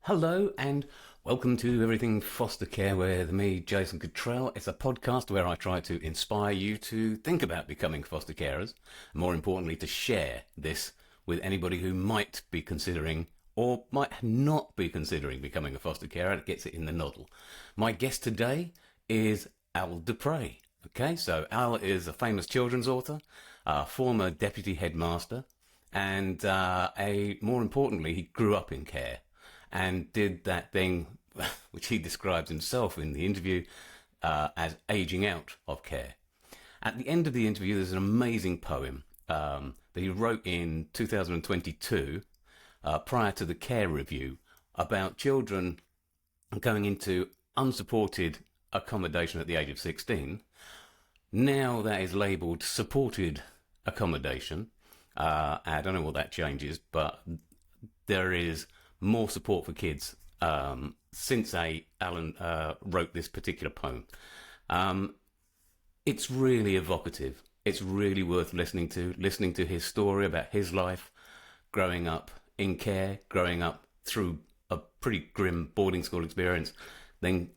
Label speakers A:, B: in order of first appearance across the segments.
A: Hello and welcome to Everything Foster Care with me, Jason Cottrell. It's a podcast where I try to inspire you to think about becoming foster carers, more importantly to share this with anybody who might be considering or might not be considering becoming a foster carer. It gets it in the noddle. My guest today is Dapre. Okay, so Al is a famous children's author, a former deputy headmaster, and more importantly, he grew up in care and did that thing which he describes himself in the interview as aging out of care. At the end of the interview, there's an amazing poem that he wrote in 2022 prior to the care review about children going into unsupported accommodation at the age of 16. Now that is labelled supported accommodation. I don't know what that changes, but there is more support for kids since Alan wrote this particular poem. It's really evocative. It's really worth listening to his story about his life, growing up in care, growing up through a pretty grim boarding school experience, then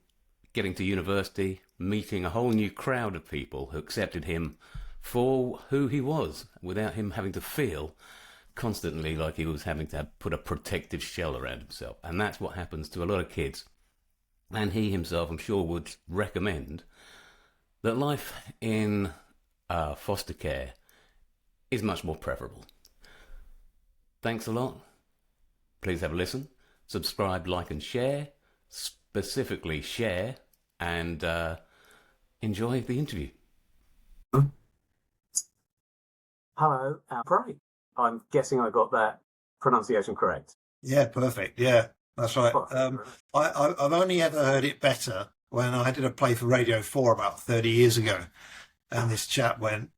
A: getting to university, meeting a whole new crowd of people who accepted him for who he was, without him having to feel constantly like he was having to put a protective shell around himself. And that's what happens to a lot of kids. And he himself, I'm sure, would recommend that life in foster care is much more preferable. Thanks a lot. Please have a listen. Subscribe, like and share. Specifically share and enjoy the interview.
B: Hello, Dapre. I'm guessing I got that pronunciation correct.
C: Yeah, perfect. Yeah, that's right. I've only ever heard it better when I did a play for Radio 4 about 30 years ago. And this chap went,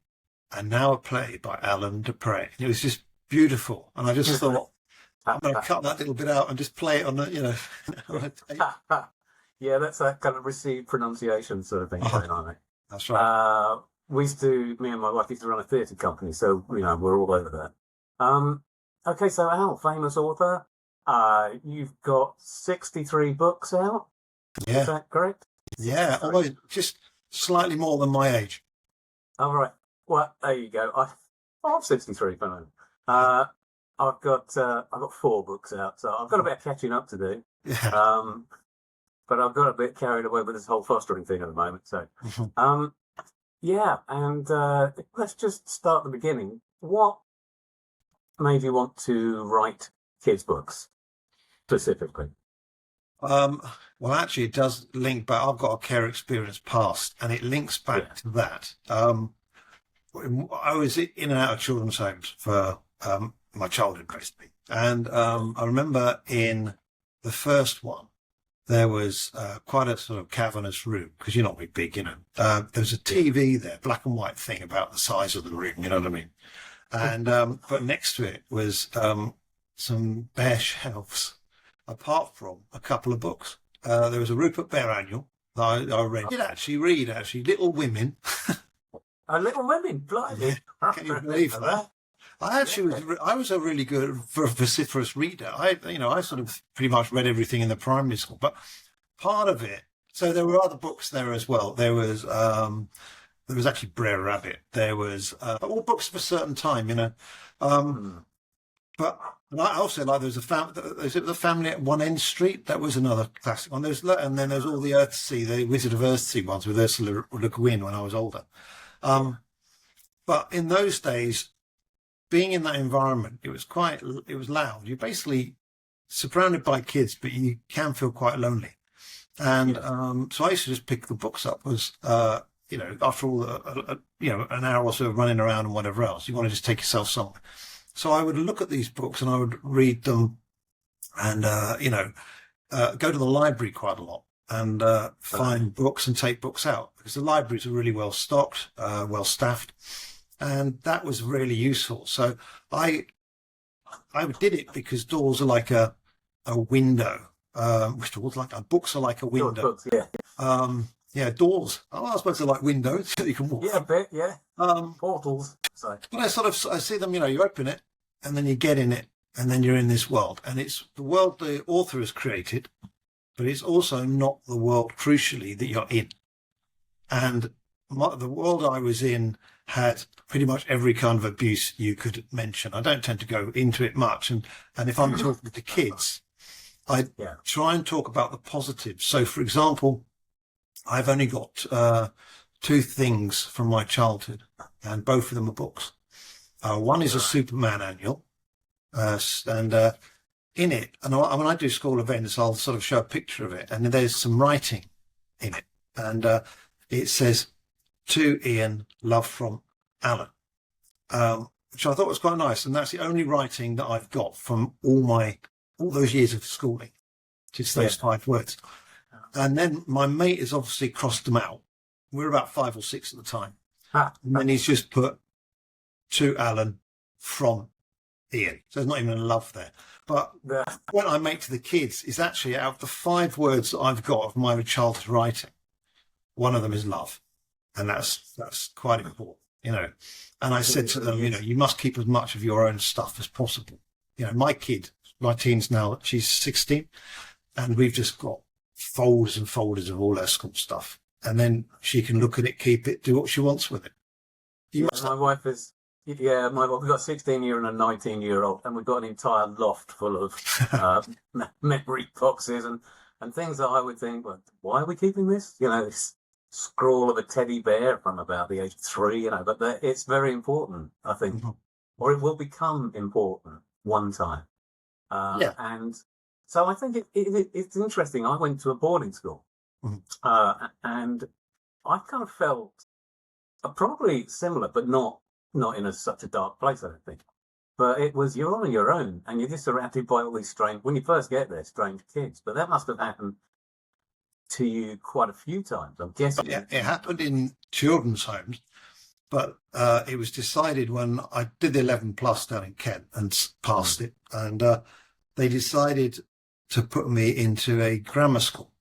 C: and now a play by Alan Dapre. It was just beautiful. And I just thought, I'm going to cut that little bit out and just play it on the,
B: Yeah, that's that kind of received pronunciation sort of thing going on. Eh?
C: That's right.
B: Me and my wife used to run a theatre company, so, we're all over that. Okay, so Al, famous author, you've got 63 books out.
C: Yeah.
B: Is that correct?
C: Yeah, although just slightly more than my age.
B: All right. Well, there you go. I'm 63, fine. I've got 4 books out, so I've got a bit of catching up to do.
C: Yeah.
B: But I've got a bit carried away with this whole fostering thing at the moment. So, yeah, and let's just start at the beginning. What made you want to write kids' books specifically?
C: Well, actually, it does link back. I've got a care experience past, and it links back to that. I was in and out of children's homes for my childhood, basically. And I remember in the first one, there was quite a sort of cavernous room, because you're not very big, there was a TV there, black and white thing about the size of the room, you know what I mean? And but next to it was some bare shelves, apart from a couple of books. There was a Rupert Bear annual that I read. I did actually read, Little Women.
B: Little Women, blimey.
C: Can you believe that? I was a really good vociferous reader. I sort of pretty much read everything in the primary school, but part of it. So there were other books there as well. There was actually Brer Rabbit. There was all books of a certain time, But I also like there was the Family at One End Street. That was another classic one. And then there's all the Earthsea, the Wizard of Earthsea ones with Ursula Le Guin when I was older. But in those days, being in that environment, it was loud. You're basically surrounded by kids, but you can feel quite lonely. And so I used to just pick the books up. After all, an hour or so of running around and whatever else, you want to just take yourself somewhere. So I would look at these books and I would read them, and go to the library quite a lot and find books and take books out, because the libraries are really well stocked, well staffed. And that was really useful. So I did it because doors are like a window. Books are like a window.
B: Books, yeah.
C: Doors. I suppose they're like windows that you can walk.
B: Yeah, a bit, yeah. Portals. So.
C: But I see them, you open it and then you get in it and then you're in this world, and it's the world the author has created, but it's also not the world, crucially, that you're in. And the world I was in had pretty much every kind of abuse you could mention. I don't tend to go into it much, and if I'm talking to kids, I try and talk about the positives. So, for example, I've only got 2 things from my childhood, and both of them are books. One is a Superman annual, and in it, and when I do school events, I'll sort of show a picture of it, and there's some writing in it, and it says, "To Ian, love from Alan," which I thought was quite nice, and that's the only writing that I've got from all those years of schooling, just those 5 words. And then my mate has obviously crossed them out. We're about 5 or 6 at the time, and then he's just put, "To Alan from Ian." So there's not even a love there. But what I make to the kids is actually, out of the 5 words that I've got of my childhood writing, one of them is love. And that's quite important, you know. And I said to them, you know, you must keep as much of your own stuff as possible. You know, my teen's now, she's 16, and we've just got folders and folders of all her school stuff. And then she can look at it, keep it, do what she wants with it.
B: My wife is... Yeah, we've got a 16-year and a 19-year-old, and we've got an entire loft full of memory boxes and things that I would think, well, why are we keeping this? You know, this scrawl of a teddy bear from about the age of 3, you know, but it's very important, I think, or it will become important one time. And so I think it's interesting. I went to a boarding school, and I kind of felt probably similar, but not in such a dark place, I don't think. But it was, you're on your own, and you're just surrounded by all these when you first get there, strange kids. But that must have happened to you quite a few times, I'm guessing.
C: Yeah, it happened in children's homes, but it was decided when I did the 11 plus down in Kent and passed it, and they decided to put me into a grammar school.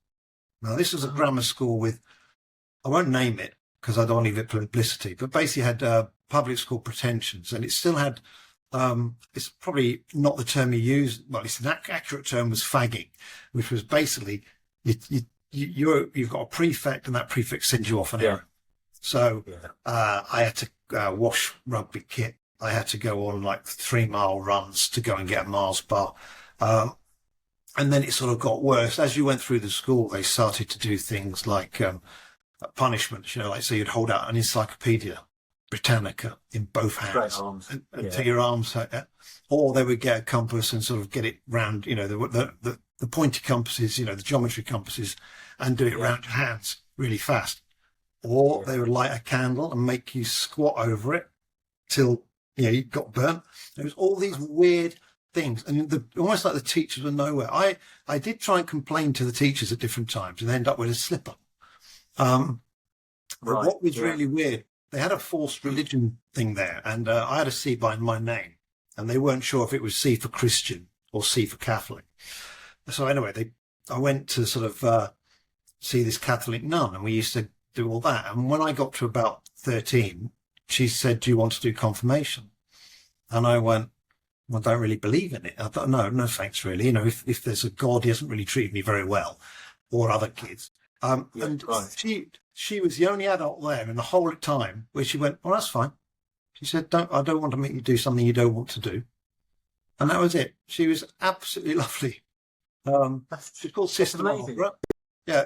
C: Now, this was a grammar school with, I won't name it because I don't want to give it publicity, but basically had public school pretensions, and it still had, it's probably not the term you use, well, it's an accurate term was fagging, which was basically you've got a prefect, and that prefect sends you off an errand. So I had to wash rugby kit. I had to go on like 3-mile runs to go and get a Mars bar. And then it sort of got worse. As you went through the school, they started to do things like punishments, you know, like, so you'd hold out an Encyclopedia Britannica in both hands until your arms hurt, or they would get a compass and sort of get it round, you know, the pointy compasses, you know, the geometry compasses, and do it round your hands really fast. Or they would light a candle and make you squat over it till, you know, you got burnt. There was all these weird things, and almost like the teachers were nowhere. I did try and complain to the teachers at different times and end up with a slipper. But what was really weird, they had a forced religion thing there, and I had a C by my name, and they weren't sure if it was C for Christian or C for Catholic. So anyway, I went to sort of see this Catholic nun, and we used to do all that. And when I got to about 13, she said, "Do you want to do confirmation?" And I went, "Well, I don't really believe in it." I thought, no thanks, really. You know, if there's a God, he hasn't really treated me very well, or other kids. She was the only adult there in the whole time where she went, "Well, that's fine." She said, I don't want to make you do something you don't want to do. And that was it. She was absolutely lovely. She's called Sister Margaret. Yeah,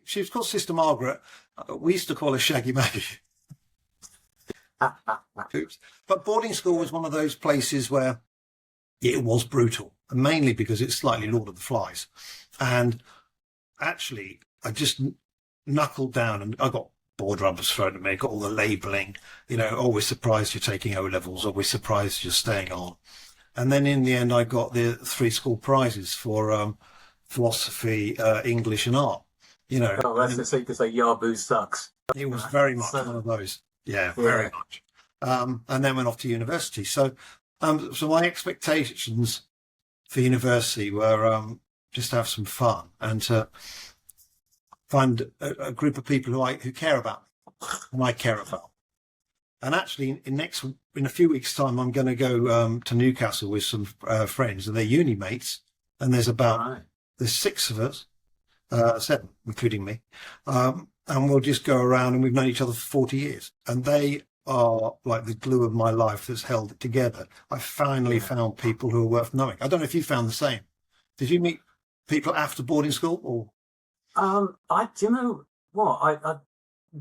C: she was called Sister Margaret. We used to call her Shaggy Maggie. Oops. But boarding school was one of those places where it was brutal, and mainly because it's slightly Lord of the Flies. And actually, I just knuckled down, and I got board rubbers thrown at me, got all the labelling, you know, always surprised you're taking O-levels, always surprised you're staying on. And then in the end, I got the 3 school prizes for philosophy, English and art, you know.
B: Oh, that's the thing to say, Yahoo sucks.
C: It was very much one of those. Yeah, very much. And then went off to university. So my expectations for university were just to have some fun and to find a group of people who care about me and I care about. And actually, in a few weeks' time, I'm going to go to Newcastle with some friends, and they're uni mates. And there's 6 of us, 7, including me. And we'll just go around, and we've known each other for 40 years. And they are like the glue of my life that's held it together. I finally found people who are worth knowing. I don't know if you found the same. Did you meet people after boarding school, or?
B: Do you know what? I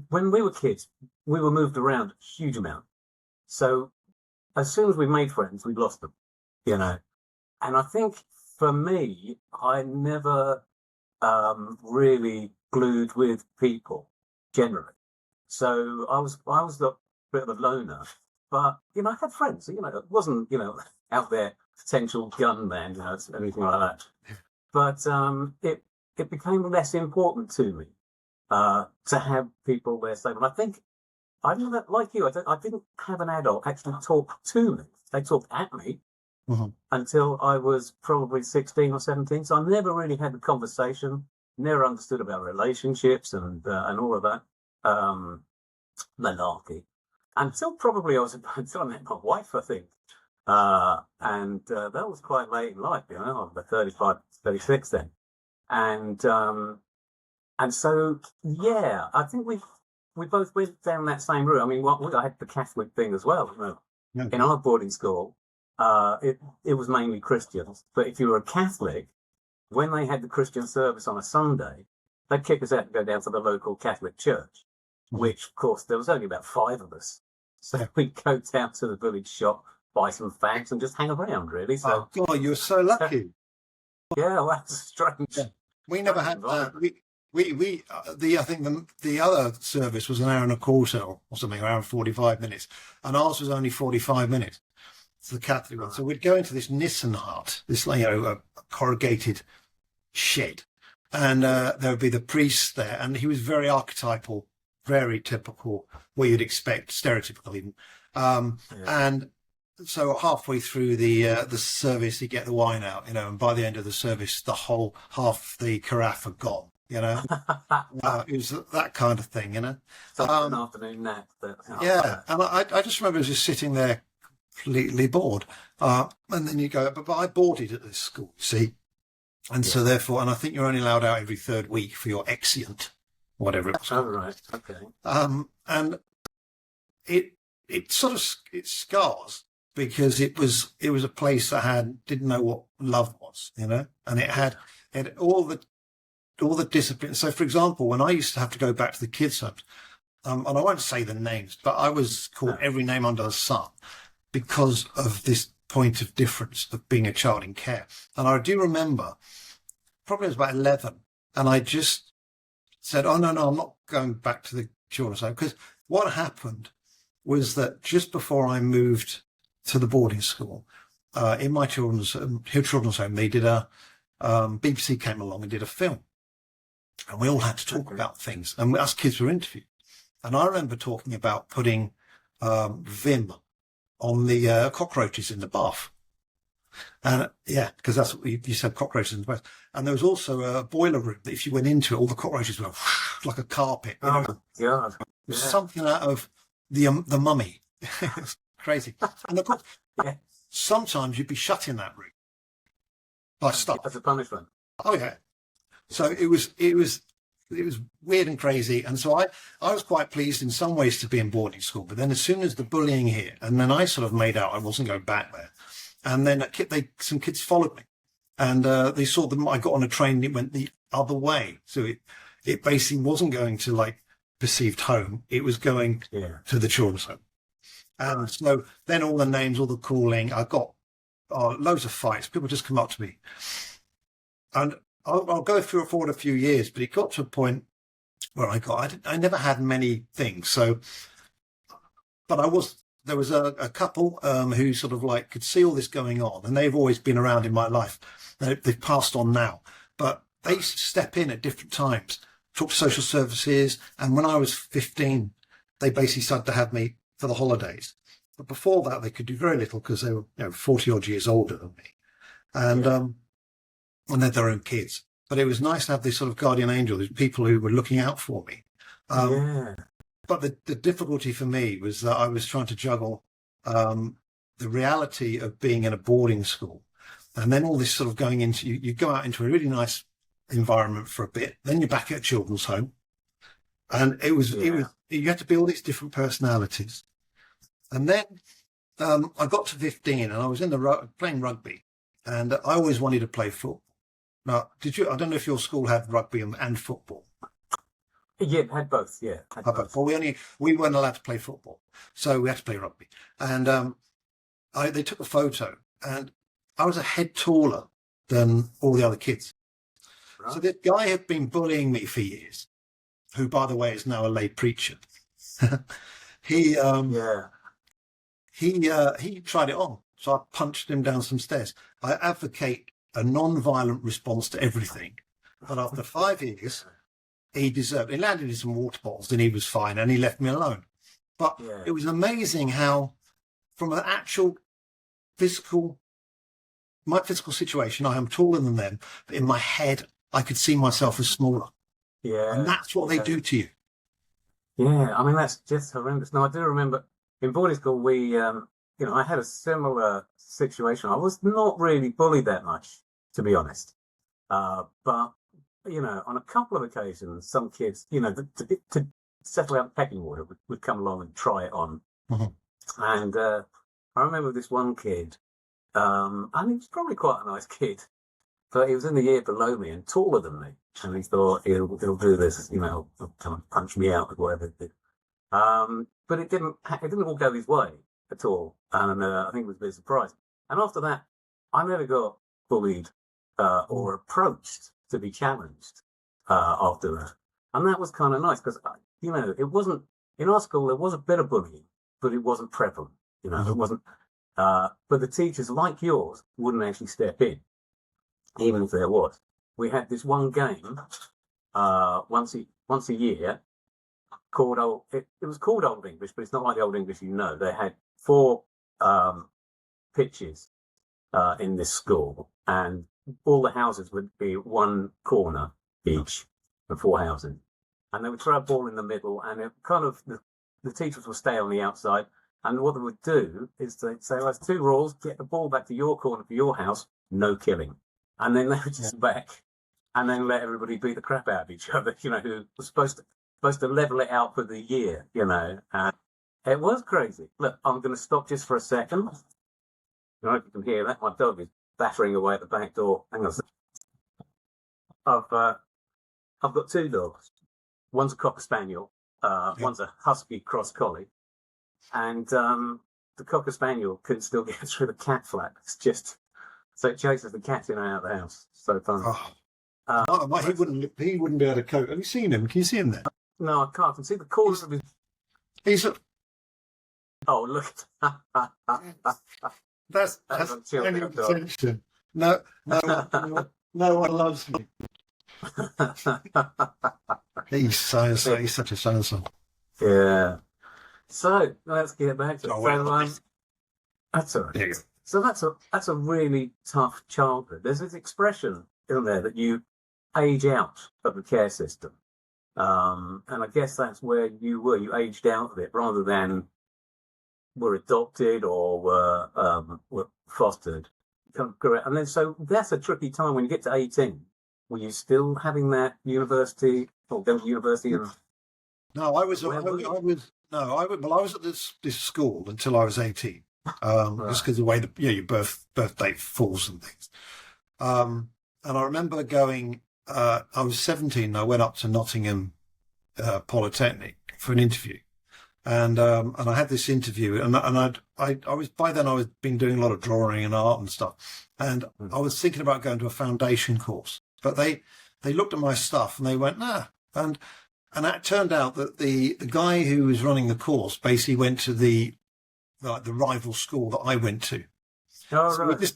B: when we were kids, we were moved around a huge amount. So as soon as we made friends, we lost them, you know. And I think for me, I never really glued with people generally. So I was a bit of a loner, but you know, I had friends. You know, it wasn't out there potential gunman, anything like that. But it became less important to me to have people there stable. I think I never, like you, I didn't have an adult actually talk to me. They talked at me until I was probably 16 or 17. So I never really had a conversation. Never understood about relationships and all of that malarkey until probably until I met my wife, I think. And that was quite late in life, I was about 35, 36 then. And so, yeah, I think we both went down that same route. I mean, I had the Catholic thing as well. In our boarding school, it was mainly Christians. But if you were a Catholic, when they had the Christian service on a Sunday, they'd kick us out and go down to the local Catholic church, which, of course, there was only about 5 of us. So we'd go down to the village shop, buy some fags, and just hang around, really. So,
C: oh, God, you were so lucky.
B: Yeah, well, that's strange.
C: Yeah. We never had that. I think the other service was an hour and a quarter or something, around 45 minutes, and ours was only 45 minutes. It's the Catholic one. So we'd go into this Nissen hut, this a corrugated shed, and there would be the priest there, and he was very archetypal, very typical, what you'd expect, stereotypical even. And so halfway through the service, you get the wine out, and by the end of the service, the whole half the carafe are gone. It was that kind of thing,
B: an afternoon nap.
C: Yeah, and I just remember just sitting there completely bored, and then you go, but I boarded at this school, see, and so therefore, and I think you're only allowed out every 3rd week for your exeunt, whatever it was.
B: Oh, right, okay.
C: And it sort of scars. Because it was a place that didn't know what love was, and it had all the discipline. So, for example, when I used to have to go back to the kids' homes, and I won't say the names, but I was called every name under the sun because of this point of difference of being a child in care. And I do remember, probably I was about 11, and I just said, "Oh no, I'm not going back to the children's home," because what happened was that just before I moved to the boarding school, in my children's home, they did BBC came along and did a film, and we all had to talk about things, and us kids were interviewed. And I remember talking about putting Vim on the cockroaches in the bath. And because that's what you said, cockroaches in the bath. And there was also a boiler room that if you went into it, all the cockroaches were like a carpet.
B: God.
C: It was something out of the Mummy. Crazy. And of course, sometimes you'd be shut in that room by stuff.
B: As a punishment.
C: Oh yeah. So it was weird and crazy. And so I was quite pleased in some ways to be in boarding school. But then as soon as the bullying hit, and then I sort of made out I wasn't going back there. And then some kids followed me, and they saw them. I got on a train and it went the other way. So it basically wasn't going to perceived home. It was going to the children's home. And so then all the names, all the calling, I got loads of fights. People just come up to me. And I'll go forward a few years, but it got to a point where I never had many things. So, but there was a couple who sort of could see all this going on, and they've always been around in my life. They've passed on now, but they used to step in at different times, talk to social services. And when I was 15, they basically started to have me for the holidays. But before that, they could do very little because they were 40 odd years older than me, and they had their own kids. But it was nice to have this sort of guardian angel, these people who were looking out for me. but the difficulty for me was that I was trying to juggle the reality of being in a boarding school, and then all this sort of going into you go out into a really nice environment for a bit, then you're back at a children's home, and it was you had to be all these different personalities, and then I got to 15 and I was in playing rugby, and I always wanted to play football. Now, did you? I don't know if your school had rugby and football.
B: Yeah, had both. Yeah, had both.
C: Well, we weren't allowed to play football, so we had to play rugby. And they took a photo, and I was a head taller than all the other kids. Right. So this guy had been bullying me for years, who, by the way, is now a lay preacher. He tried it on, so I punched him down some stairs. I advocate a non-violent response to everything, but after 5 years, he landed in some water bottles and he was fine, and he left me alone. But it was amazing how, from an actual my physical situation, I am taller than them, but in my head, I could see myself as smaller. Yeah. And that's what they do to you.
B: Yeah, I mean, that's just horrendous. Now, I do remember in boarding school, we, I had a similar situation. I was not really bullied that much, to be honest. But, on a couple of occasions, some kids, to settle out the pecking order would come along and try it on. Mm-hmm. And I remember this one kid, and he was probably quite a nice kid, but he was in the year below me and taller than me. And he thought, he'll do this, he'll kind of punch me out or whatever it did. But it didn't all go his way at all. And I think it was a bit surprised. And after that, I never got bullied or approached to be challenged after that. And that was kind of nice because, it wasn't, in our school, there was a bit of bullying, but it wasn't prevalent. It wasn't. But the teachers, like yours, wouldn't actually step in, even if there was. We had this one game once a year called it was called Old English, but it's not like the Old English They had 4 pitches in this school, and all the houses would be one corner each, the 4 houses, and they would throw a ball in the middle, and it kind of the teachers would stay on the outside. And what they would do is they'd say, well, there's 2 rules: get the ball back to your corner for your house, no killing. And then they would just back and then let everybody beat the crap out of each other, who was supposed to level it out for the year, And it was crazy. Look, I'm going to stop just for a second. I don't know if you can hear that. My dog is battering away at the back door. Hang on a second. I've got 2 dogs. One's a Cocker Spaniel. One's a Husky Cross Collie. And the Cocker Spaniel couldn't still get through the cat flap. It's just, so it chases the cat in and out of the house. So fun.
C: He wouldn't be able to cope. Have you seen him? Can you see him there?
B: No, I can't. I can see the corner of his...
C: He's
B: Oh, look.
C: That's any attention. No one loves me. He's such a so-and-so.
B: Yeah. So let's get back to it. That's all right.
C: Yeah.
B: So that's a really tough childhood. There's this expression in there that you age out of the care system, and I guess that's where you were. You aged out of it rather than were adopted or were fostered. And then so that's a tricky time when you get to 18. Were you still having that university or going to university? And
C: no, I was at this school until I was 18. Right. Just because the way your birthday falls and things. And I remember going. I was 17. And I went up to Nottingham Polytechnic for an interview, and I had this interview, and I was by then I was been doing a lot of drawing and art and stuff, and I was thinking about going to a foundation course, but they looked at my stuff and they went nah, and it turned out that the guy who was running the course basically went to the rival school that I went to.
B: Oh, so right.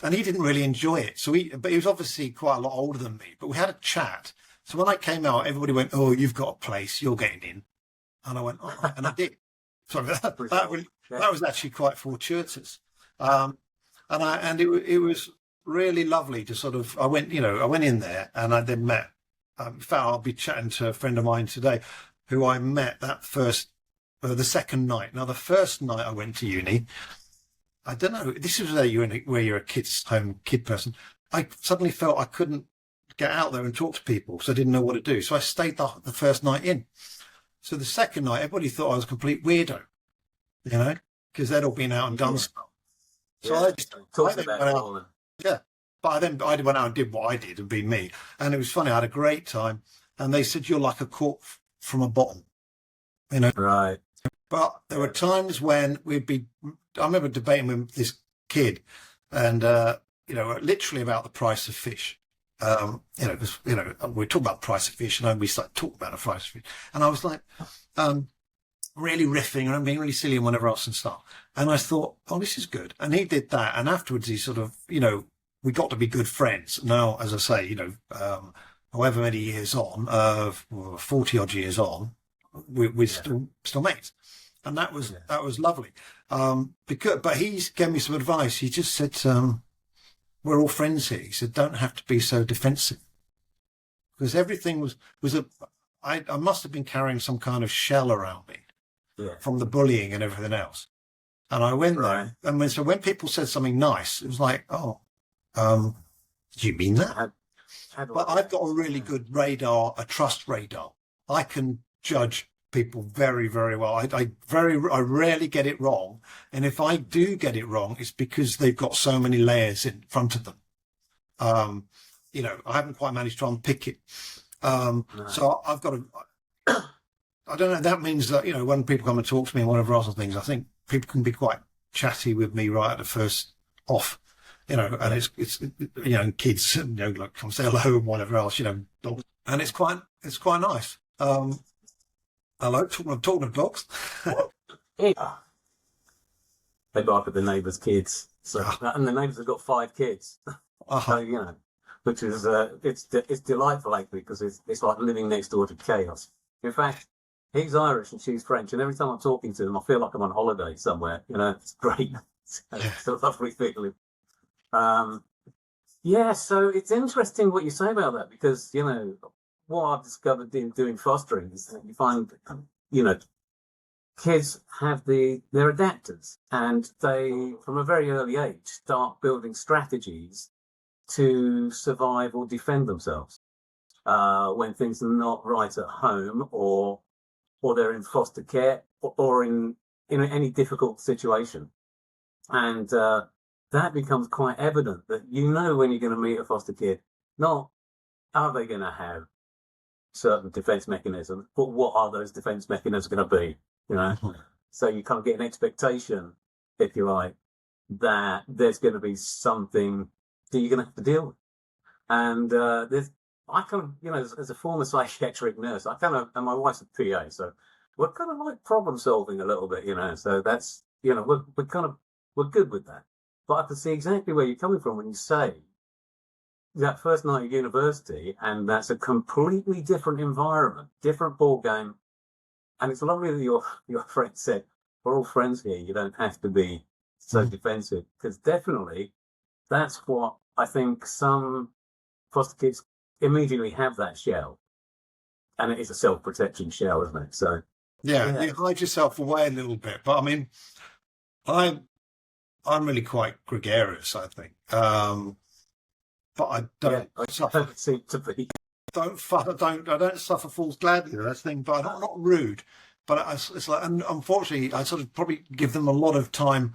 C: And he didn't really enjoy it. But he was obviously quite a lot older than me. But we had a chat. So when I came out, everybody went, "Oh, you've got a place. You're getting in." And I went, "Oh," and I did. So that was actually quite fortuitous. And it was really lovely to sort of. I went in there, and I then met. In fact, I'll be chatting to a friend of mine today, who I met the second night. Now, the first night I went to uni, I don't know, this is where you're a kid person. I suddenly felt I couldn't get out there and talk to people, so I didn't know what to do. So I stayed the first night in. So the second night, everybody thought I was a complete weirdo, because they'd all been out and done stuff. So I then went out. Yeah. But I went out and did what I did and be me. And it was funny. I had a great time. And they said, you're like a cork from a bottle,
B: Right.
C: But there were times when I remember debating with this kid and, literally about the price of fish. Because, we talk about the price of fish and we started talking about the price of fish. And I was like, really riffing and I'm being really silly and whatever else and stuff. And I thought, oh, this is good. And he did that. And afterwards he sort of, we got to be good friends. Now, as I say, however many years on, 40 odd years on, we're still mates. And that was lovely. But he gave me some advice. He just said, we're all friends here. He said, don't have to be so defensive. Because everything I must have been carrying some kind of shell around me from the bullying and everything else. And I went there. And when people said something nice, it was like, oh, do you mean that? But I've got a really good radar, a trust radar. I can judge people very, very well. I rarely get it wrong. And if I do get it wrong, it's because they've got so many layers in front of them. I haven't quite managed to unpick it. So I've got I don't know. That means that, when people come and talk to me and whatever else and things, I think people can be quite chatty with me right at the first off, and it's kids, like come say hello and whatever else, and it's quite nice. Hello, talking of dogs.
B: They bark at the neighbours' kids. So, and the neighbours have got 5 kids. So, which is, it's delightful actually, because it's like living next door to chaos. In fact, he's Irish and she's French, and every time I'm talking to them, I feel like I'm on holiday somewhere. It's great. It's a lovely feeling. So it's interesting what you say about that, because, what I've discovered in doing fostering is that you find, kids they're adapters, and they, from a very early age, start building strategies to survive or defend themselves when things are not right at home, or they're in foster care, or in any difficult situation. And that becomes quite evident that when you're going to meet a foster kid, not are they going to have certain defense mechanisms, but what are those defense mechanisms going to be? So you kind of get an expectation, if you like, that there's going to be something that you're going to have to deal with. And I kind of, as a former psychiatric nurse, and my wife's a PA, so we're kind of like problem solving a little bit, so that's, we're good with that. But I can see exactly where you're coming from when you say that first night at university, and that's a completely different environment, different ball game. And it's lovely that your friend said, we're all friends here. You don't have to be so defensive, because definitely that's what I think some foster kids immediately have, that shell. And it is a self-protection shell, isn't it? So
C: yeah, you hide yourself away a little bit. But I mean, I'm really quite gregarious, I think. But I don't suffer.
B: Don't seem to be.
C: I don't suffer fools gladly. That's the thing. But I'm not rude. But it's like, and unfortunately, I sort of probably give them a lot of time,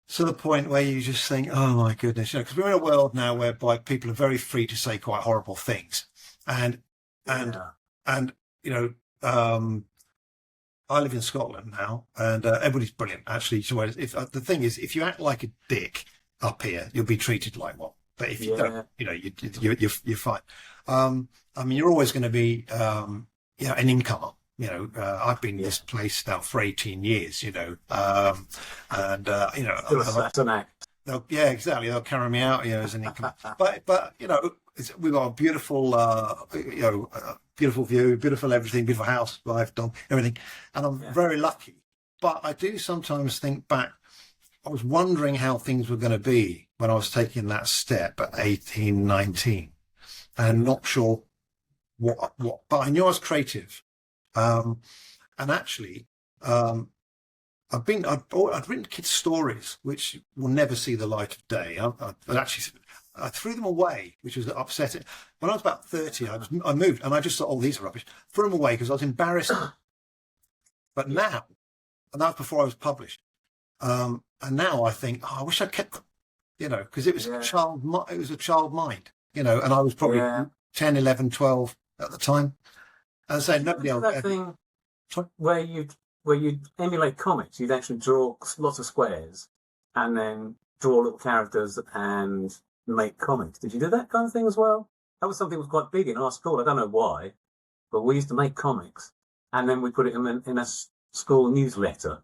C: to the point where you just think, oh my goodness, because we're in a world now whereby people are very free to say quite horrible things, and I live in Scotland now, and everybody's brilliant actually. So the thing is, if you act like a dick up here, you'll be treated like one. But if you don't, you're fine. I mean, you're always going to be, an incomer. I've been in this place now for 18 years. That's
B: an act.
C: Yeah, exactly. They'll carry me out, as an income. but we've got a beautiful, beautiful view, beautiful everything, beautiful house, wife, dog, everything, and I'm very lucky. But I do sometimes think back. I was wondering how things were going to be when I was taking that step at 18, 19, and not sure what. But I knew I was creative, And actually, I'd written kids stories which will never see the light of day. I threw them away, which was upsetting. When I was about 30, I moved, and I just thought, oh, these are rubbish. Threw them away because I was embarrassed. But now, and that was before I was published, and now I think, oh, I wish I'd kept them, because it was a child mind, and I was probably 10, 11, 12 at the time. And so nobody else.
B: That thing where you'd emulate comics, you'd actually draw lots of squares and then draw little characters and make comics. Did you do that kind of thing as well? That was something that was quite big in our school. I don't know why, but we used to make comics and then we put it in a school newsletter,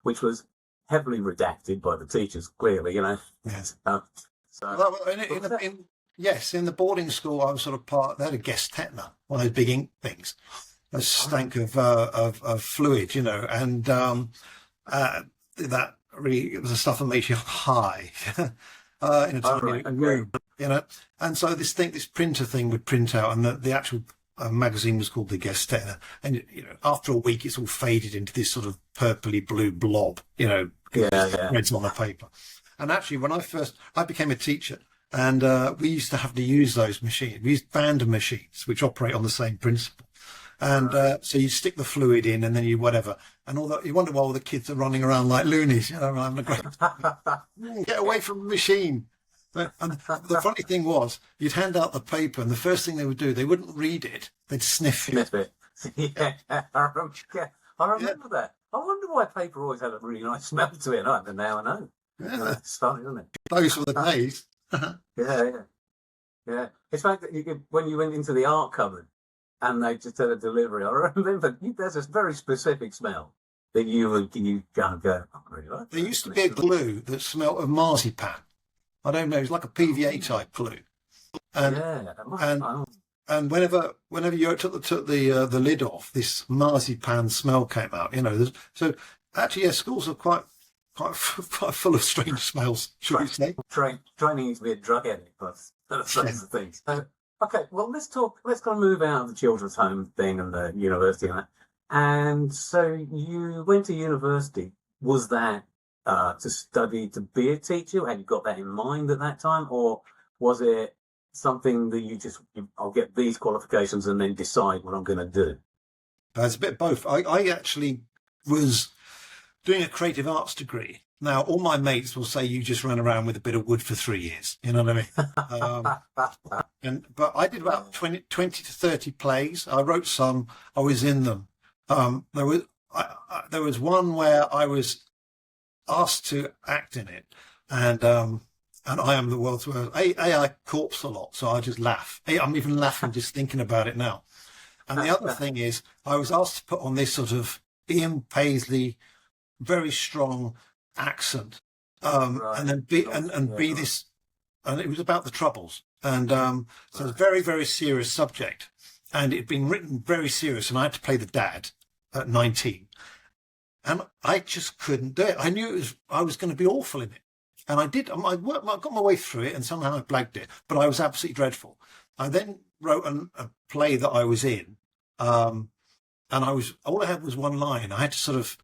B: which was heavily redacted by the teachers, clearly,
C: Yes.
B: Yes,
C: in the boarding school, I was sort of they had a guest tetanus, one of those big ink things. A stank of fluid, and that really, it was the stuff that makes you high in a tiny room, And so this printer thing would print out, and the actual magazine was called the Gazette, and after a week, it's all faded into this sort of purpley blue blob, threads on the paper. And actually, when I became a teacher, and we used to have to use those machines. We used Bander machines, which operate on the same principle. And so you stick the fluid in, and then you whatever, and you wonder why all the kids are running around like loonies, having a great time. Get away from the machine. And the funny thing was, you'd hand out the paper, and the first thing they would do, they wouldn't read it; they'd sniff it.
B: Yeah, I remember that. I wonder why paper always had a really nice smell to it. Now I know.
C: Yeah,
B: it's funny, isn't it?
C: Those were the days.
B: Yeah. It's like that when you went into the art cupboard and they just had a delivery. I remember there's this very specific smell that you can't go. I really like
C: there used to be a glue that smelled of marzipan. I don't know. It was like a PVA type glue. And whenever you took the lid off, this marzipan smell came out. So actually, schools are quite full of strange smells, should we say?
B: Training you to be a drug addict, but those sorts of things. Okay, well, let's kind of move out of the children's home thing and the university and that. And so you went to university. Was that to study to be a teacher? Had you got that in mind at that time? Or was it something that I'll get these qualifications and then decide what I'm going to do?
C: It's a bit of both. I actually was doing a creative arts degree. Now, all my mates will say you just ran around with a bit of wood for 3 years. You know what I mean? But I did about 20 to 30 plays. I wrote some. I was in them. There was one where I was asked to act in it, and I am the world's worst. I corpse a lot, so I just laugh. I'm even laughing just thinking about it now. And the other thing is, I was asked to put on this sort of Ian Paisley, very strong accent, and then be this, and it was about the Troubles, and so it's a very, very serious subject, and it'd been written very serious, and I had to play the dad at 19, and I just couldn't do it. I knew I was going to be awful in it, and I did. I got my way through it, and somehow I blagged it, but I was absolutely dreadful. I then wrote a play that I was in, and all I had was one line. I had to sort of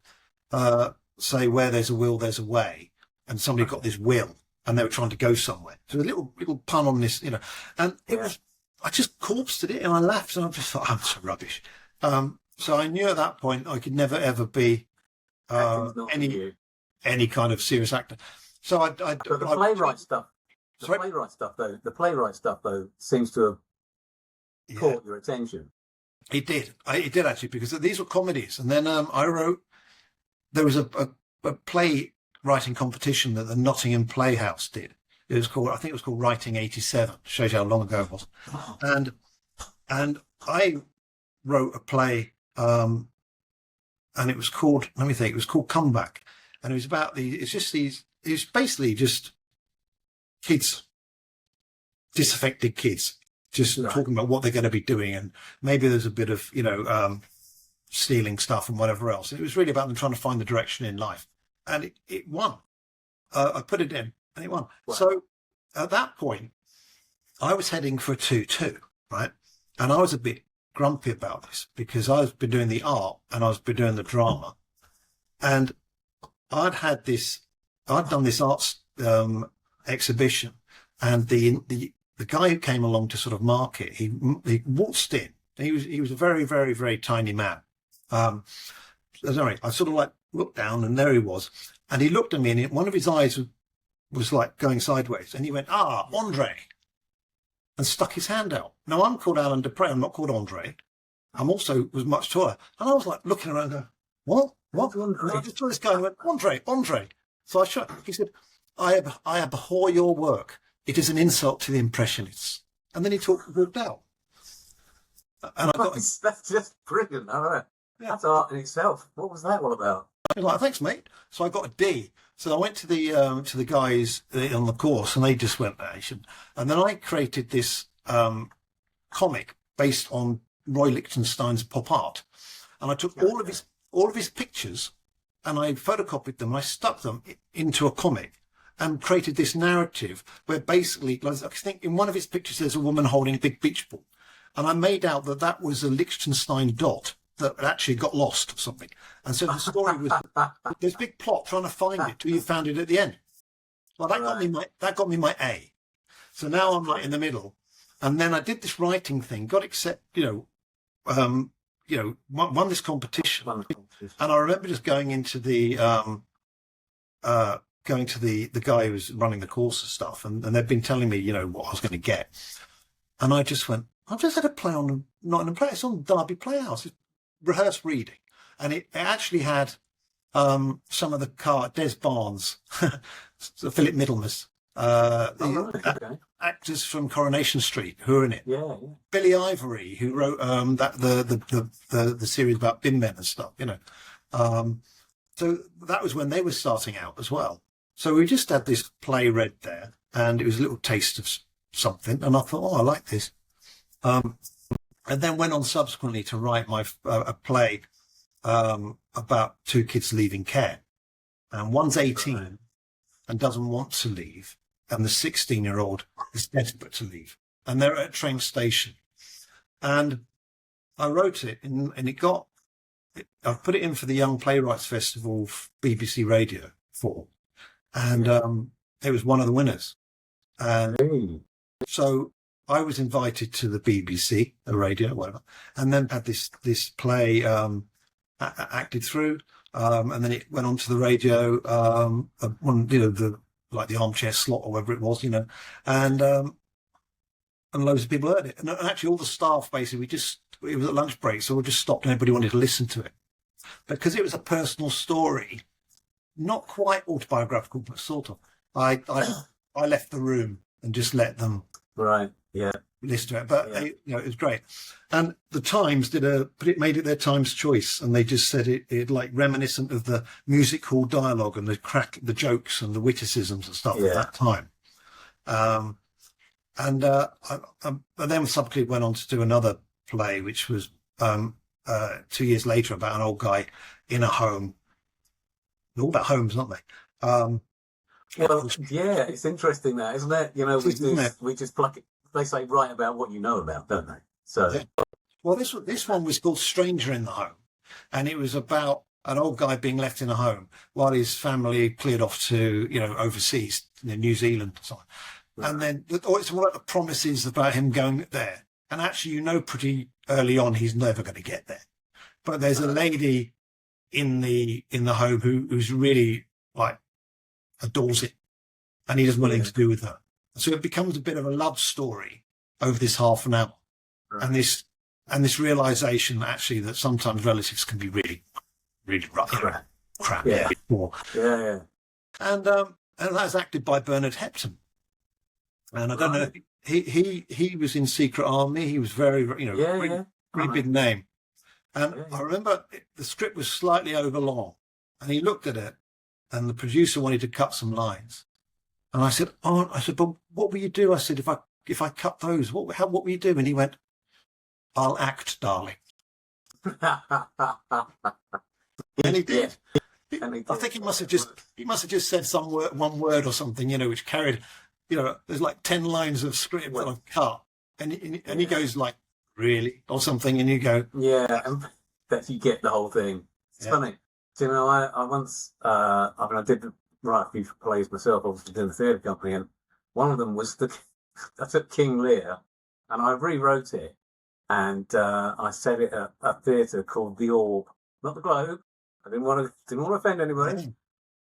C: say, where there's a will, there's a way. And somebody got this will, and they were trying to go somewhere. So a little pun on this, and it was, I just corpsed at it and I laughed, and I just thought, I'm so rubbish. So I knew at that point I could never, ever be any kind of serious actor. So
B: the playwright stuff though, seems to have caught your attention.
C: It did actually, because these were comedies. And then I wrote, there was a play writing competition that the Nottingham Playhouse did. I think it was called Writing 87. Shows you how long ago it was. And I wrote a play, and it was called, it was called Comeback. And it was about it's basically just kids, disaffected kids, just talking about what they're going to be doing. And maybe there's a bit of, stealing stuff and whatever else. It was really about them trying to find the direction in life. And it won. I put it in and it won. Wow. So at that point, I was heading for a 2-2, right? And I was a bit grumpy about this because I've been doing the art and I've been doing the drama, and I'd done this arts exhibition, and the guy who came along to sort of mark it, he waltzed in. He was a very, very, very tiny man. Anyway, I sort of like looked down, and there he was, and he looked at me, and one of his eyes was like going sideways, and he went, "Ah, Andre," and stuck his hand out. Now I'm called Alan Dapre. I'm not called Andre. I'm also was much taller, and I was like looking around, going, "What? What?" And I just saw this guy and went, Andre. So I shut. He said, I abhor your work. It is an insult to the Impressionists. And then he walked out. And I got
B: that's just brilliant. I know.
C: Yeah.
B: That's art in itself. What was that all about?
C: I was like, "Thanks, mate." So I got a D. So I went to the guys on the course, and they just went, "You shouldn't." And then I created this comic based on Roy Lichtenstein's pop art, and I took all of his pictures, and I photocopied them, and I stuck them into a comic, and created this narrative where basically, I think in one of his pictures there's a woman holding a big beach ball, and I made out that was a Lichtenstein dot that actually got lost or something. And so the story was this big plot trying to find it till you found it at the end. Well, that got me my A. So now I'm like in the middle, and then I did this writing thing, got won this competition, and I remember just going into the guy who was running the course and stuff, and they'd been telling me what I was going to get, and I just went, "I've just had a play on it's on Derby Playhouse, it's rehearsed reading," and it actually had some of the Des Barnes, Philip Middlemas, actors from Coronation Street who are in it.
B: Yeah.
C: Billy Ivory, who wrote the series about bin men and stuff. So that was when they were starting out as well. So we just had this play read there, and it was a little taste of something, and I thought, I like this. And then went on subsequently to write a play about two kids leaving care, and one's 18 and doesn't want to leave, and the 16-year-old is desperate to leave, and they're at a train station. And I wrote it, and I put it in for the Young Playwrights Festival, BBC Radio 4, and it was one of the winners. And so I was invited to the BBC, the radio, whatever, and then had this play acted through, and then it went on to the radio, the armchair slot or whatever it was, and loads of people heard it, and actually all the staff basically it was at lunch break, so we just stopped and everybody wanted to listen to it because it was a personal story, not quite autobiographical, but sort of. I left the room and just let them listen to it, but it was great. And the Times made it their Times choice, and they just said it like reminiscent of the music hall dialogue and the jokes and the witticisms and stuff at that time. And then subsequently went on to do another play, which was 2 years later, about an old guy in a home. They're all about homes, aren't they?
B: It's interesting that, isn't it? We just pluck it. They say write about what you know about, don't they? So,
C: well, this one was called Stranger in the Home, and it was about an old guy being left in a home while his family cleared off to overseas, New Zealand and so on. Right. And then it's all about the promises about him going there, and actually pretty early on he's never going to get there. But there's a lady in the home who's really like adores it, and he doesn't want anything to do with her. So it becomes a bit of a love story over this half an hour, and this realization actually that sometimes relatives can be really, really rough, crap.
B: Yeah.
C: And that's acted by Bernard Hepton, and I don't know. He was in Secret Army. He was very, really big name. And I remember the script was slightly over long, and he looked at it, and the producer wanted to cut some lines. And I said, but what will you do? I said, if I cut those, what will you do? And he went, "I'll act, darling." And he did. I think he must have just said one word or something, which carried, there's like 10 lines of script that I've cut, and he goes like, really, or something, and you go,
B: Yeah, and that you get the whole thing. It's
C: yeah,
B: funny. Do you know, I once, I mean, I did write a few plays myself, obviously, doing the theatre company, and one of them was I took King Lear, and I rewrote it, and I set it at a theatre called the Orb, not the Globe. I didn't want to offend anybody.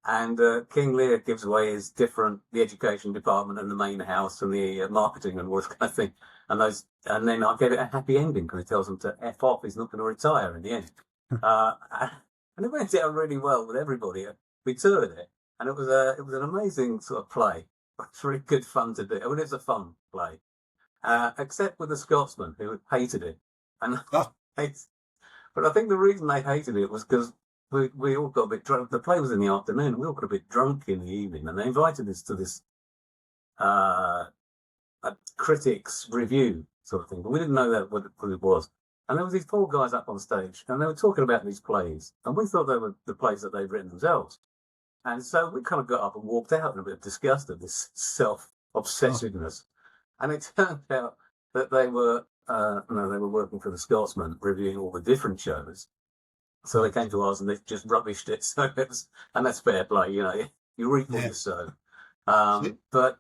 B: And King Lear gives away the education department and the main house and the marketing and all this kind of thing. And then I gave it a happy ending because he tells them to F off. He's not going to retire in the end. And it went out really well with everybody. We toured it, and it was an amazing sort of play. It's really good fun to do. I mean, it's a fun play, except with the Scotsman who hated it. And but I think the reason they hated it was because we all got a bit drunk. The play was in the afternoon. We all got a bit drunk in the evening, and they invited us to this a critics review sort of thing. But we didn't know that what it was. And there was these four guys up on stage, and they were talking about these plays, and we thought they were the plays that they'd written themselves. And so we kind of got up and walked out in a bit of disgust at this self-obsessiveness. And it turned out that they were working for the Scotsman, reviewing all the different shows. So they came to us and they just rubbished it. So and that's fair play, you reap what you sow. But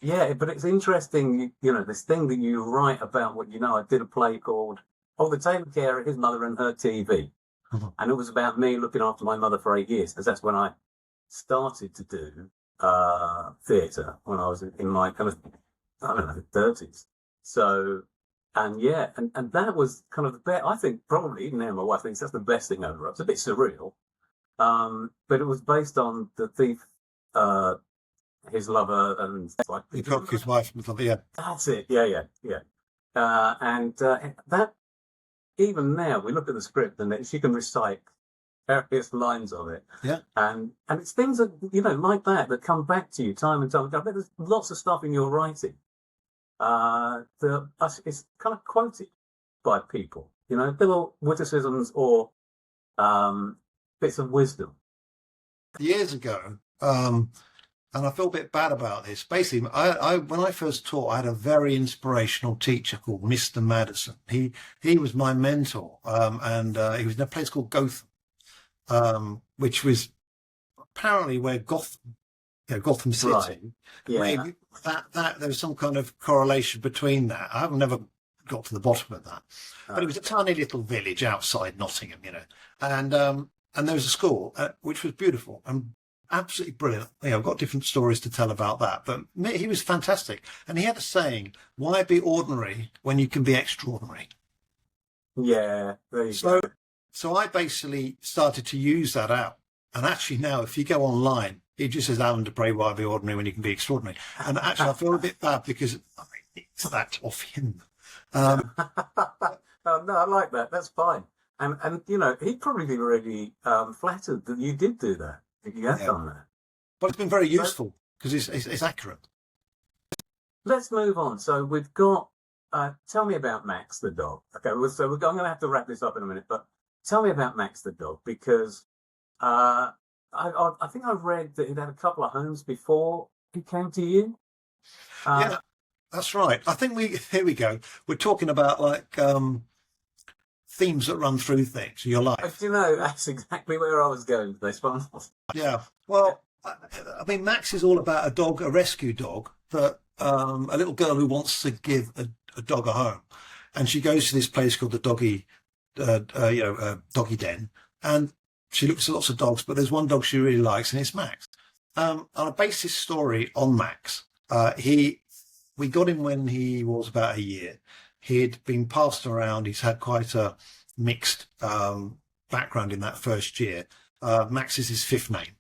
B: it's interesting, this thing that you write about what, I did a play called, The Tailor Carer, His Mother and Her TV. Mm-hmm. And it was about me looking after my mother for 8 years, because that's when I started to do theatre, when I was in my kind of, 30s. So, and that was kind of the best. I think probably, even now my wife thinks that's the best thing I ever wrote. It's a bit surreal. But it was based on the thief, his lover, and like
C: he took his wife and something. Yeah,
B: that's it. Yeah. That even now we look at the script and she can recite various lines of it.
C: Yeah,
B: and it's things that like that come back to you time and time again. I bet there's lots of stuff in your writing it's kind of quoted by people. Little witticisms or bits of wisdom.
C: Years ago. And I feel a bit bad about this. Basically, when I first taught, I had a very inspirational teacher called Mr. Madison. He was my mentor, and he was in a place called Gotham, which was apparently where Gotham City.
B: Right. Yeah.
C: Maybe that there was some kind of correlation between that. I've never got to the bottom of that, but it was a tiny little village outside Nottingham, and there was a school which was beautiful and absolutely brilliant. I've got different stories to tell about that, but he was fantastic. And he had a saying, why be ordinary when you can be extraordinary?
B: Yeah, there you go.
C: So I basically started to use that out. And actually now, if you go online, it just says, Alan Dapre, why be ordinary when you can be extraordinary? And actually, I feel a bit bad because I nicked that off him.
B: No, I like that. That's fine. And he'd probably be really flattered that you did do that. You have done that.
C: But it's been very useful because it's accurate.
B: Let's move on. So we've got, tell me about Max the dog. Okay, so I'm going to have to wrap this up in a minute, but tell me about Max the dog, because I think I've read that he'd had a couple of homes before he came to you.
C: Yeah, that's right. I think here we go. We're talking about themes that run through things, your life.
B: That's exactly where I was going with this one.
C: Yeah. Well, I mean, Max is all about a dog, a rescue dog, that a little girl who wants to give a dog a home, and she goes to this place called the doggy den, and she looks at lots of dogs, but there's one dog she really likes, and it's Max. I base this story on Max. We got him when he was about a year. He'd been passed around. He's had quite a mixed background in that first year. Max is his fifth name,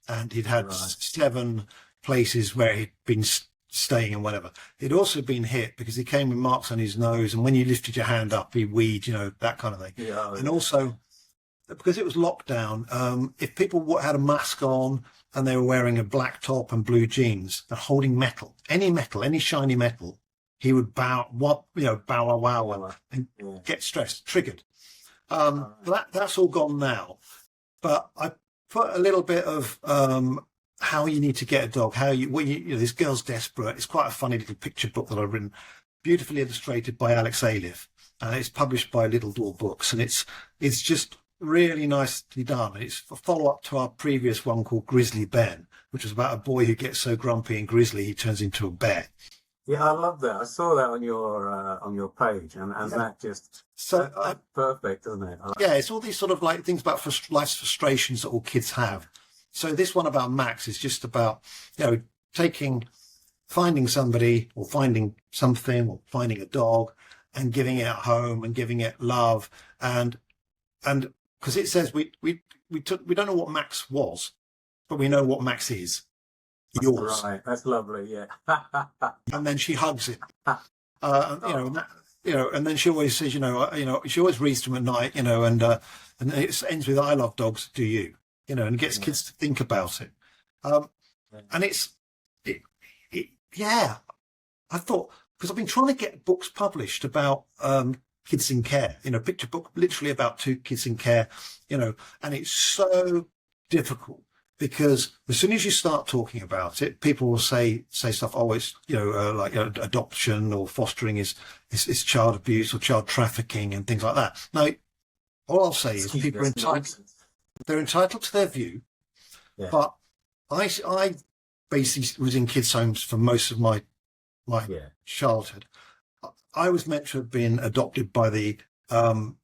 C: and he'd had 7 places where he'd been staying and whatever. He'd also been hit because he came with marks on his nose, and when you lifted your hand up, he'd weed, that kind of thing. Yeah, and also, because it was lockdown, if people had a mask on and they were wearing a black top and blue jeans and holding any shiny metal, he would bow and get stressed, triggered. That's all gone now. But I put a little bit of how you need to get a dog. This girl's desperate. It's quite a funny little picture book that I've written, beautifully illustrated by Alex Aliff. and it's published by Little Door Books, and it's just really nicely done. It's a follow-up to our previous one called Grizzly Ben, which was about a boy who gets so grumpy and grizzly he turns into a bear.
B: Yeah, I love that. I saw that on your page, and that just that's perfect, isn't it?
C: Yeah, it's all these sort of like things about life's frustrations that all kids have. So this one about Max is just about, finding somebody or finding something or finding a dog and giving it a home and giving it love, and because it says we don't know what Max was, but we know what Max is. Yours.
B: Right, that's lovely. Yeah.
C: And then she hugs him. And then she always says, she always reads to him at night, and it ends with "I love dogs, do you?" And gets kids to think about it. And I thought, because I've been trying to get books published about kids in care, picture book literally about 2 kids in care, and it's so difficult because as soon as you start talking about it, people will say stuff always, like adoption or fostering is child abuse or child trafficking and things like that. Now, all I'll say is people are entitled. They're entitled to their view, but I basically was in kids' homes for most of my childhood. I was meant to have been adopted by the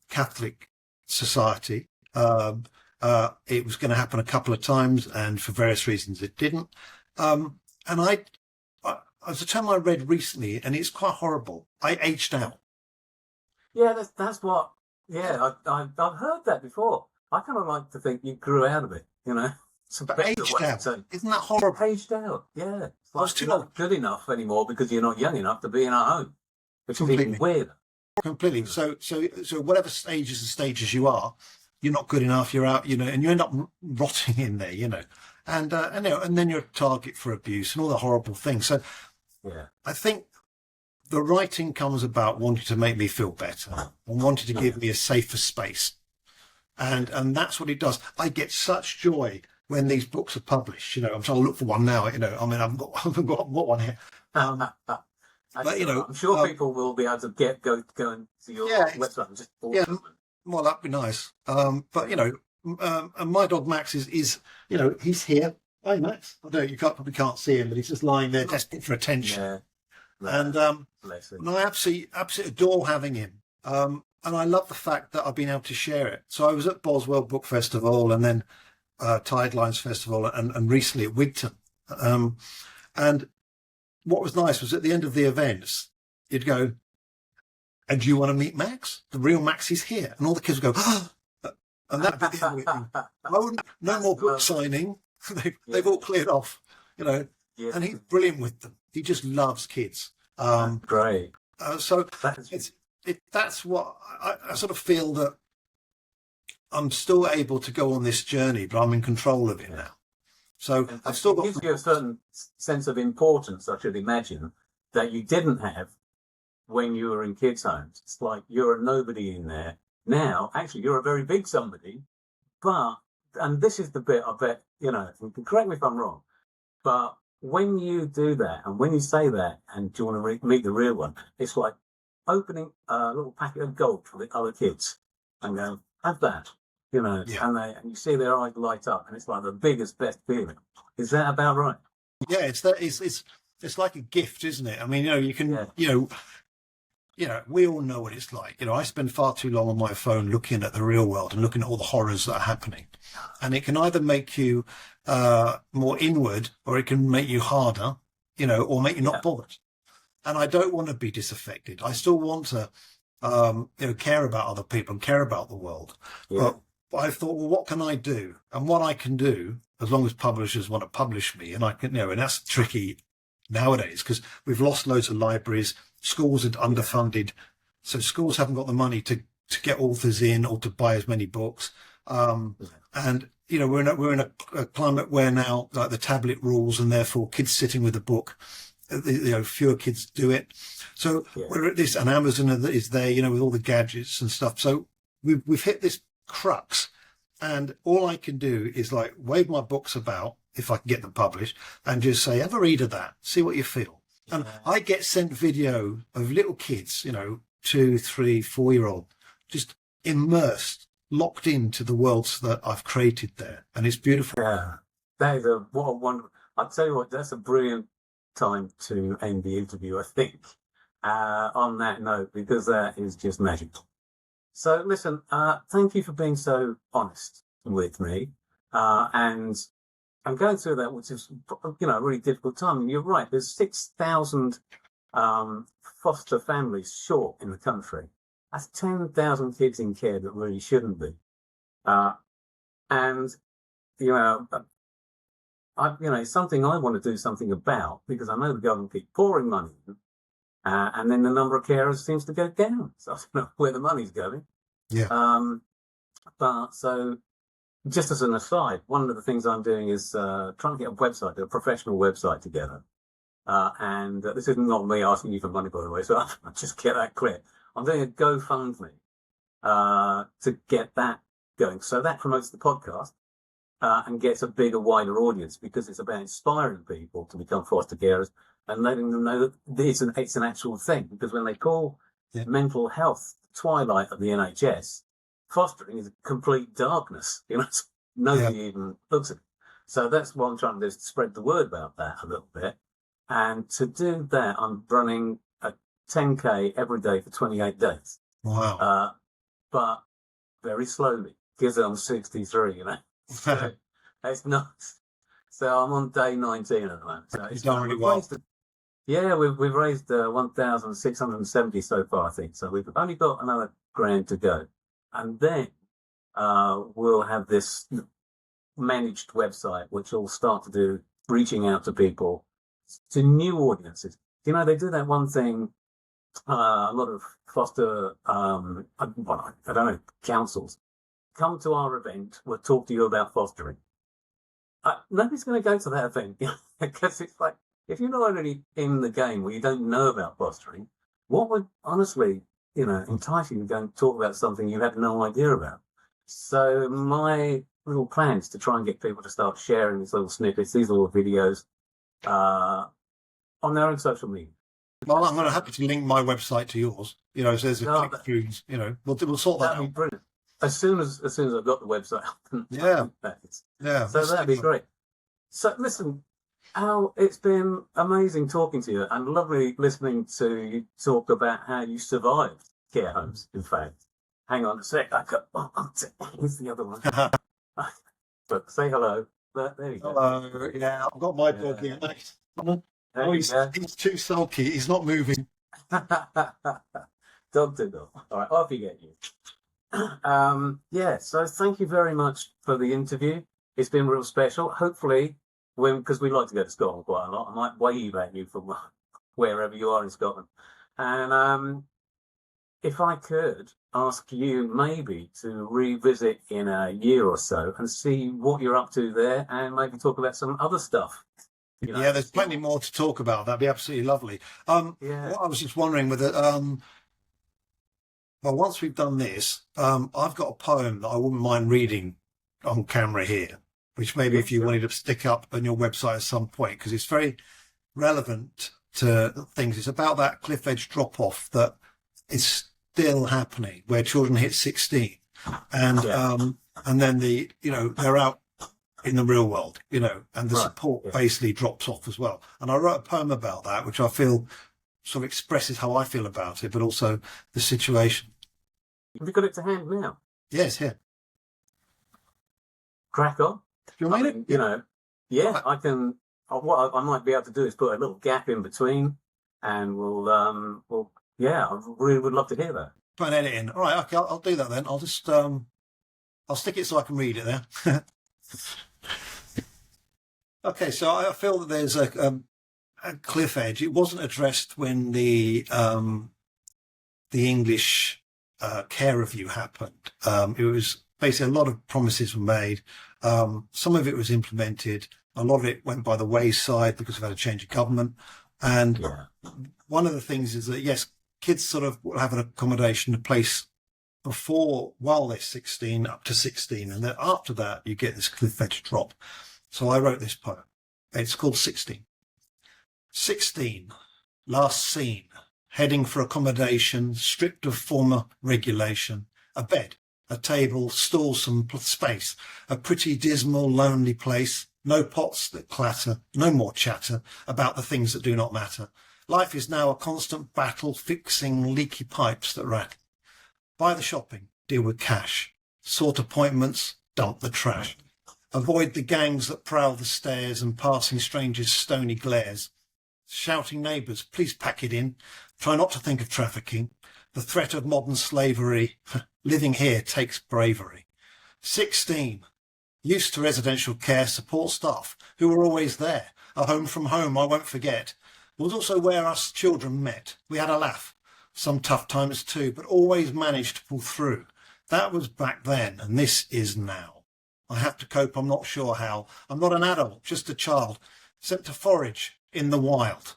C: Catholic Society. It was going to happen a couple of times, and for various reasons it didn't. And I was a term I read recently, and it's quite horrible. I aged out.
B: Yeah, that's what. Yeah, I've heard that before. I kind of like to think you grew out of it. It's a better
C: aged
B: way
C: out.
B: to say.
C: Isn't that horrible?
B: Aged out. Yeah, it's like you're
C: long.
B: not good enough anymore because you're not young enough to be in our home, which is even weirder.
C: Completely. So whatever stages you are, you're not good enough. You're out. And you end up rotting in there. And then you're a target for abuse and all the horrible things. So I think the writing comes about wanting to make me feel better and wanting to give me a safer space. And that's what it does. I get such joy when these books are published. I'm trying to look for one now. I haven't got one here. But
B: I'm sure people will be able to go into your website and just order them.
C: Well, that'd be nice. And my dog Max is he's here. Hey Max, I know you probably can't see him, but he's just lying there desperate for attention.
B: Yeah.
C: And I absolutely adore having him. And I love the fact that I've been able to share it. So I was at Boswell Book Festival and then Tidelines Festival and recently at Wigton. And what was nice was at the end of the events, you'd go, "And do you want to meet Max? The real Max is here." And all the kids would go, "Ah!" And that'd be the end of it. No more book signing. They've all cleared off, Yeah. And he's brilliant with them. He just loves kids.
B: Great.
C: So that's what I sort of feel, that I'm still able to go on this journey, but I'm in control of it now. So I've still got.
B: It gives you a certain sense of importance, I should imagine, that you didn't have when you were in kids' homes. It's like you're a nobody in there. Now, actually, you're a very big somebody, and this is the bit I bet, you can correct me if I'm wrong, but when you do that and when you say that and do you want to meet the real one, it's like opening a little packet of gold for the other kids and go, "Have that," and you see their eyes light up, and it's like the biggest, best feeling. Is that about right?
C: Yeah, it's like a gift, isn't it? I mean, you can, we all know what it's like. I spend far too long on my phone looking at the real world and looking at all the horrors that are happening. And it can either make you more inward, or it can make you harder, or make you not bothered. And I don't want to be disaffected. I still want to, care about other people and care about the world.
B: Yeah.
C: But I thought, well, what can I do? And what I can do, as long as publishers want to publish me, and I can, and that's tricky nowadays because we've lost loads of libraries. Schools are underfunded, so schools haven't got the money to get authors in or to buy as many books. And we're in a climate where now, like, the tablet rules, and therefore kids sitting with a book, fewer kids do it. So we're at this, and Amazon is there, with all the gadgets and stuff. So we've hit this crux, and all I can do is like wave my books about, if I can get them published, and just say, "Have a read of that, see what you feel." And I get sent video of little kids, 2, 3, 4-year-old, just immersed, locked into the worlds that I've created there, and it's beautiful.
B: Yeah, that is what a wonderful. I'll tell you what, that's a brilliant time to end the interview, I think. On that note, because that is just magic. So, listen, thank you for being so honest with me, and I'm going through that, which is, a really difficult time. And you're right. There's 6,000 foster families short in the country. That's 10,000 kids in care that really shouldn't be. And it's something I want to do something about, because I know the government keep pouring money in, and then the number of carers seems to go down. So I don't know where the money's going.
C: Yeah.
B: But so, just as an aside, one of the things I'm doing is trying to get a professional website together. And this is not me asking you for money, by the way, so I'll just get that clear. I'm doing a GoFundMe to get that going. So that promotes the podcast and gets a bigger, wider audience, because it's about inspiring people to become foster carers and letting them know that it's an actual thing. Because when they call mental health the twilight of the NHS, fostering is complete darkness. Nobody even looks at it. So that's what I'm trying to do, is to spread the word about that a little bit. And to do that, I'm running a 10K every day for 28 days.
C: Wow.
B: But very slowly, because I'm 63, So it's nuts. So I'm on day 19 at the moment. So
C: You've done really well.
B: We've raised 1,670 so far, I think. So we've only got another grand to go. And then we'll have this managed website, which will start to do reaching out to people, to new audiences. They do that one thing, a lot of foster, I don't know, councils. Come to our event, we'll talk to you about fostering. Nobody's going to go to that event, because it's like, if you're not already in the game where you don't know about fostering, what would honestly, entice you to go and talk about something you had no idea about? So my little plan is to try and get people to start sharing these little snippets, these little videos, on their own social media.
C: Well, I'm going to happy to link my website to yours. So there's a click through. We'll sort that out.
B: Brilliant. As soon as I've got the website up.
C: Yeah.
B: So that'd be great. So listen, Al, it's been amazing talking to you, and lovely listening to you talk about how you survived care homes. In fact, hang on a sec. Who's the other one? But say hello. There you go.
C: Hello. Yeah, I've got my dog here. He's too sulky. He's not moving.
B: Dog to dog. All right, off you get you. So thank you very much for the interview. It's been real special. Hopefully, because we like to go to Scotland quite a lot, I might wave at you from wherever you are in Scotland. And if I could ask you maybe to revisit in a year or so and see what you're up to there, and maybe talk about some other stuff.
C: Yeah, there's plenty more to talk about. That'd be absolutely lovely. What I was just wondering whether, once we've done this, I've got a poem that I wouldn't mind reading on camera here, which maybe if you wanted to stick up on your website at some point, because it's very relevant to things. It's about that cliff edge drop off that is still happening, where children hit 16, and then they're out in the real world, and the support basically drops off as well. And I wrote a poem about that, which I feel sort of expresses how I feel about it, but also the situation.
B: Have you got it to hand now?
C: Yes, here.
B: Crack on.
C: You want it?
B: I can. What I might be able to do is put a little gap in between, and I really would love to hear that.
C: Put an edit in. All right, okay, I'll do that then. I'll just I'll stick it so I can read it there. Okay, so I feel that there's a cliff edge. It wasn't addressed when the English care review happened. It was basically a lot of promises were made. Some of it was implemented. A lot of it went by the wayside because we've had a change of government. And one of the things is that, yes, kids sort of will have an accommodation, a place while they're 16, up to 16. And then after that, you get this cliff edge drop. So I wrote this poem. It's called 16. 16, last seen, heading for accommodation, stripped of former regulation, a bed, a table, stools, some space, a pretty dismal, lonely place, no pots that clatter, no more chatter about the things that do not matter. Life is now a constant battle, fixing leaky pipes that rattle. Buy the shopping, deal with cash, sort appointments, dump the trash. Avoid the gangs that prowl the stairs and passing strangers' stony glares. Shouting neighbours, please pack it in. Try not to think of trafficking. The threat of modern slavery. Living here takes bravery. 16. Used to residential care, support staff who were always there. A home from home I won't forget. Was also where us children met. We had a laugh. Some tough times too, but always managed to pull through. That was back then, and this is now. I have to cope, I'm not sure how. I'm not an adult, just a child, sent to forage in the wild.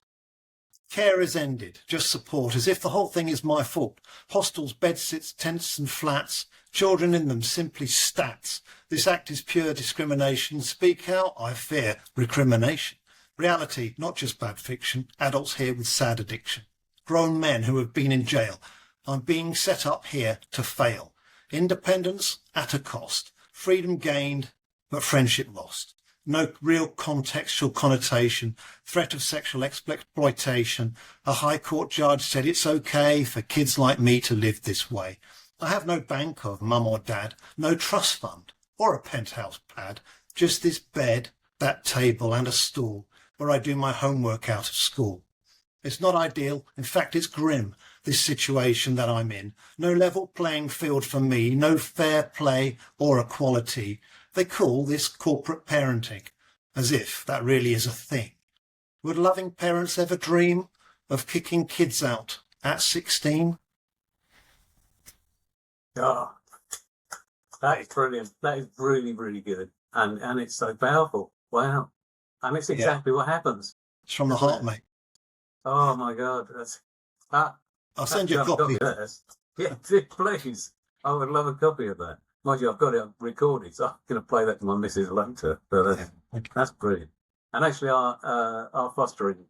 C: Care is ended, just support, as if the whole thing is my fault. Hostels, bedsits, tents and flats, children in them simply stats. This act is pure discrimination. Speak out, I fear recrimination. Reality, not just bad fiction, adults here with sad addiction. Grown men who have been in jail. I'm being set up here to fail. Independence at a cost. Freedom gained, but friendship lost. No real contextual connotation. Threat of sexual exploitation. A high court judge said it's okay for kids like me to live this way. I have no bank of mum or dad, no trust fund or a penthouse pad. Just this bed, that table and a stool where I do my homework out of school. It's not ideal, in fact it's grim, this situation that I'm in. No level playing field for me, no fair play or equality. They call this corporate parenting, as if that really is a thing. Would loving parents ever dream of kicking kids out at 16?
B: Oh, that is brilliant. That is really, really good. And it's so powerful. Wow. And it's exactly what happens.
C: It's from the heart, mate.
B: Oh my God.
C: I'll send you a copy.
B: Yeah, please. I would love a copy of that. Mind you, I've got it recorded, so I'm going to play that to my missus later. But that's brilliant. And actually, our fostering,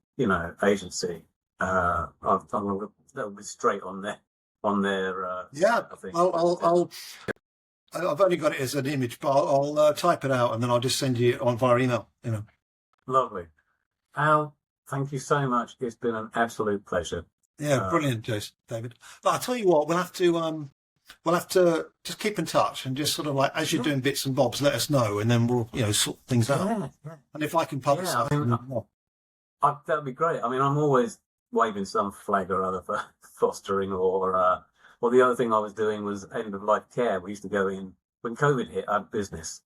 B: agency, that'll be straight on there. I think.
C: I've only got it as an image, but I'll type it out and then I'll just send you it on via email.
B: Lovely. Al, thank you so much. It's been an absolute pleasure.
C: Yeah, brilliant, David. But I'll tell you what, we'll have to just keep in touch and just sort of like, as you're doing bits and bobs, let us know and then we'll, sort things out. Yeah. And if I can publicise
B: that'd be great. I mean, I'm always waving some flag or other for fostering or the other thing I was doing was end of life care. We used to go in when COVID hit, I had business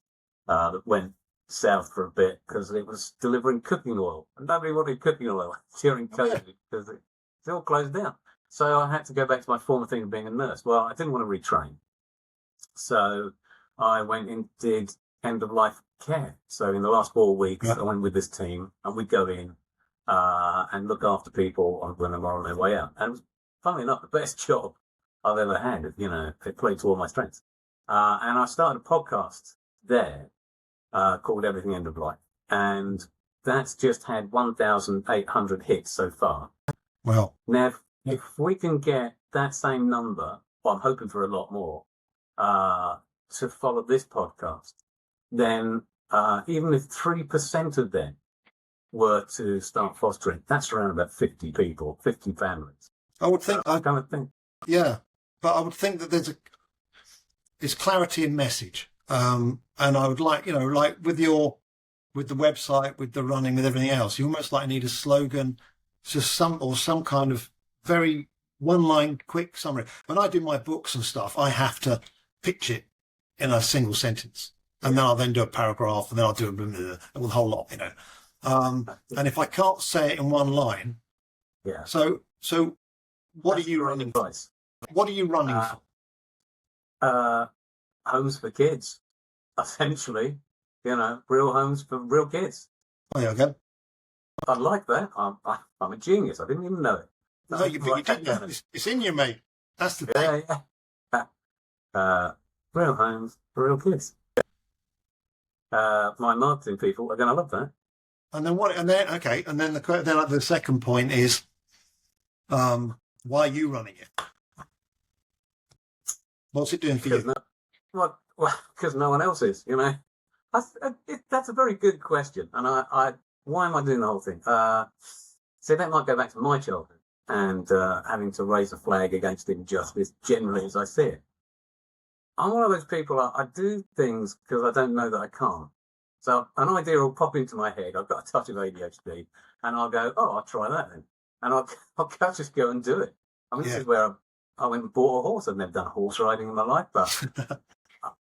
B: that went south for a bit because it was delivering cooking oil and nobody wanted cooking oil during COVID because it all closed down. So I had to go back to my former thing of being a nurse. Well, I didn't want to retrain. So I went and did end of life care. So in the last 4 weeks, I went with this team and we'd go in and look after people when they were on their way out. And it was, funnily enough, the best job I've ever had. It played to all my strengths. And I started a podcast there called Everything End of Life. And that's just had 1,800 hits so far.
C: Well,
B: now, if we can get that same number, well, I'm hoping for a lot more, to follow this podcast, then even if 3% of them were to start fostering, that's around about 50 people, 50 families.
C: I would think.
B: I kind of think.
C: Yeah, but I would think that there's clarity in message. And I would like, like with the website, with the running, with everything else, you almost like need a slogan, just some kind of very one-line quick summary. When I do my books and stuff, I have to pitch it in a single sentence, and then I'll do a paragraph, and then I'll do a whole lot, And if I can't say it in one line, So what are you running for? What are you running
B: for? Homes for kids, essentially. Real homes for real kids.
C: Oh, yeah, okay.
B: I like that. I'm a genius. I didn't even know it.
C: No, you didn't. It's in you, mate. That's the thing.
B: Yeah. Real homes for real kids. My marketing people are going to love that.
C: And then the second point is, Why are you running it? What's it doing for you?
B: Well, because no one else is, you know. That's a very good question, and why am I doing the whole thing? So that might go back to my childhood and having to raise a flag against injustice generally as I see it. I'm one of those people, I do things because I don't know that I can't. So an idea will pop into my head. I've got a touch of ADHD, and I'll go, oh, I'll try that then. And I'll just go and do it. I mean, This is where I went and bought a horse. I've never done horse riding in my life, but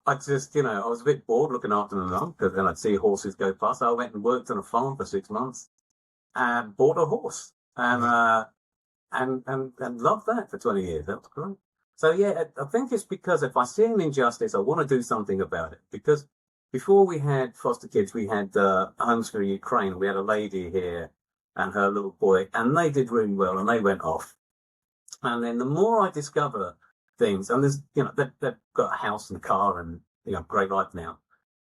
B: I just, I was a bit bored looking after them along, because then I'd see horses go past. I went and worked on a farm for 6 months and bought a horse and loved that for 20 years. That was great. So, yeah, I think it's because if I see an injustice, I want to do something about it. Because before we had foster kids, we had Homes for Ukraine. We had a lady here and her little boy, and they did really well, and they went off. And then the more I discover things, and there's, they've got a house and a car and, great life now.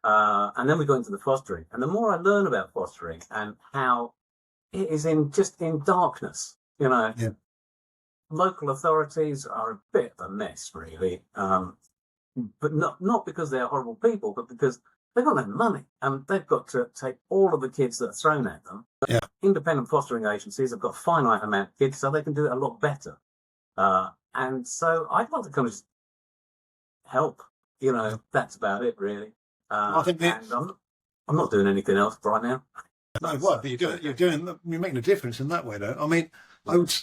B: And then we got into the fostering. And the more I learn about fostering and how it is in darkness,
C: Yeah.
B: Local authorities are a bit of a mess, really. But not because they're horrible people, but because they've got no money and they've got to take all of the kids that are thrown at them.
C: Yeah.
B: Independent fostering agencies have got a finite amount of kids, so they can do it a lot better. And so I'd like to kind of just help, that's about it, really.
C: I think
B: I'm not doing anything else right now.
C: No, what? But you're making a difference in that way, though. I mean, I would,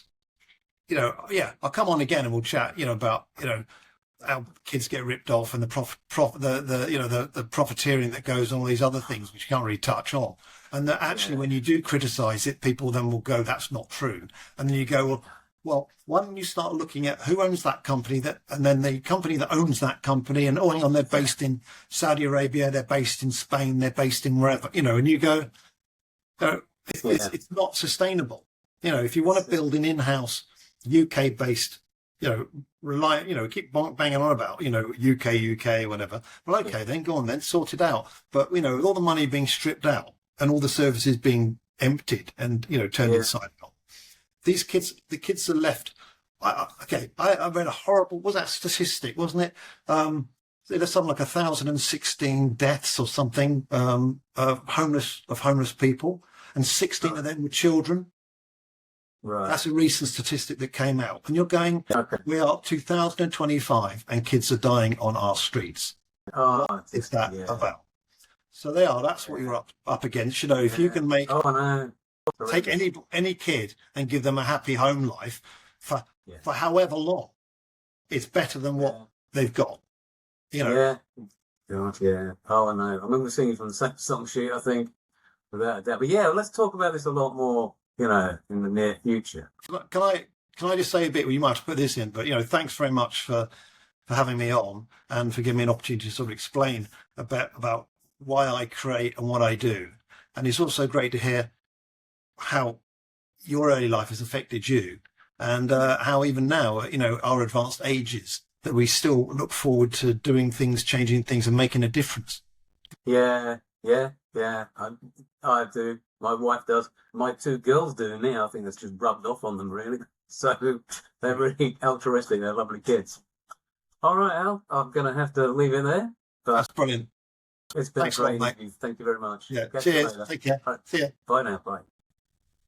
C: I'll come on again and we'll chat, about, how kids get ripped off and the profiteering that goes on, all these other things which you can't really touch on. And that actually, when you do criticise it, people then will go, that's not true. And then you go, well, why don't you start looking at who owns that company, and then the company that owns that company, and hang on, they're based in Saudi Arabia, they're based in Spain, they're based in wherever, and you go, it's not sustainable. If you want to build an in-house UK-based, keep banging on about, UK, whatever. Well, okay, then go on, then sort it out. But, with all the money being stripped out and all the services being emptied and, turned inside out, the kids are left. I read a horrible, was that statistic, wasn't it? There's something like 1,016 deaths or something, of homeless people, and 16 of them were children.
B: Right.
C: That's a recent statistic that came out. And you're going, we are 2025 and kids are dying on our streets.
B: Oh,
C: is that about? So that's what you're up against. If you can make, take any kid and give them a happy home life for however long, it's better than what they've got.
B: Yeah. God, yeah. Oh, I know. I remember singing from the same song sheet, I think, without a doubt. But yeah, let's talk about this a lot more, in the near future.
C: Can I just say a bit? Well, you might have to put this in, but thanks very much for having me on and for giving me an opportunity to sort of explain a bit about why I create and what I do. And it's also great to hear how your early life has affected you, and how even now, our advanced ages, that we still look forward to doing things, changing things, and making a difference.
B: Yeah. I do. My wife does. My 2 girls do now. I think that's just rubbed off on them, really. So they're really altruistic. They're lovely kids. All right, Al, I'm going to have to leave it there. But
C: that's brilliant.
B: It's been
C: Thanks
B: great.
C: a lot, mate.
B: Thank you very much.
C: Yeah. Cheers. Take care.
B: Right.
C: See ya.
B: Bye now. Bye.